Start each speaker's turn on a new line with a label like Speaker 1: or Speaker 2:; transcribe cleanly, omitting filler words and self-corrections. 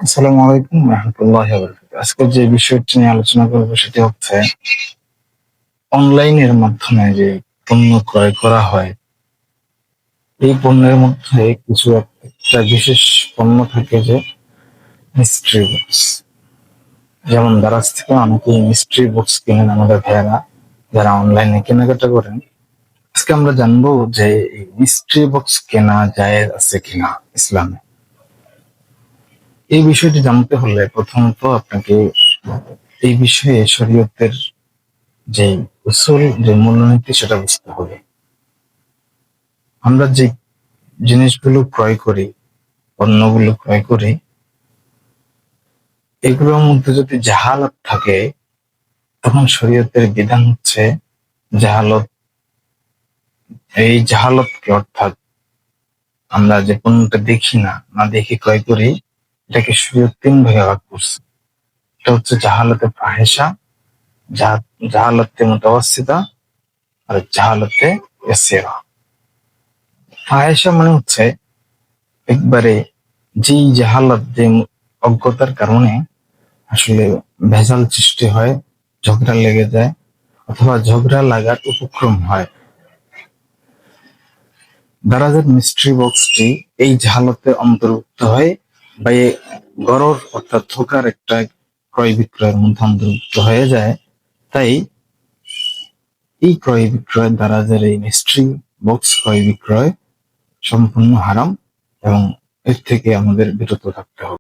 Speaker 1: আসসালামু আলাইকুম রহমতুল্লাহ বারাকাতুহু। আজকে যে বিষয়টি নিয়ে আলোচনা করব সেটি হচ্ছে অনলাইনের মাধ্যমে যে পণ্য ক্রয় করা হয়, এই পণ্যের মধ্যে কিছু একটা বিশেষ পণ্য থাকে যে মিস্ট্রি বক্স। যেমন দারাজ থেকে অনেকেই মিস্ট্রি বক্স কিনেন আমাদের ভাইয়েরা যারা অনলাইনে কেনাকাটা করেন। আজকে আমরা জানবো যে এই মিস্ট্রি বক্স কেনা জায়েজ আছে কিনা ইসলামে। এই বিষয়টি জানতে হলে প্রথমত আপনাকে এই বিষয়ে শরীয়তের যে উসুল যে মূলনীতি সেটা বুঝতে হবে। আমরা যে জিনিসগুলো ক্রয় করি, পণ্যগুলো ক্রয় করি, এগুলোর মধ্যে যদি জাহালত থাকে তখন শরীয়তের বিধান হচ্ছে জাহালত, এই জাহালতকে অর্থাৎ আমরা যে পণ্যটা দেখি না, না দেখে ক্রয় করি, এটাকে শরীয়ত তিন ভাগে ভাগ করছে। এটা হচ্ছে জাহালতে ফাহেসা, জাহালতে মুতাওয়াসসিতা আর জাহালতে ইয়াসিরা। ফাহেসা মানে হচ্ছে একবারে যেই জাহালাত, যে অজ্ঞতার কারণে আসলে ভেজাল সৃষ্টি হয়, ঝগড়া লেগে যায় অথবা ঝগড়া লাগার উপক্রম হয়। দারাজের মিস্ট্রি বক্সটি এই জাহালতে অন্তর্ভুক্ত হয় বা এ গরর অর্থাৎ ধোকার একটা ক্রয় বিক্রয়ের মধ্যে অন্তর্ভুক্ত হয়ে যায়। তাই এই ক্রয় বিক্রয়, দারাজের এই মিস্ট্রি বক্স ক্রয় বিক্রয় সম্পূর্ণ হারাম এবং এর থেকে আমাদের বিরত থাকতে হবে।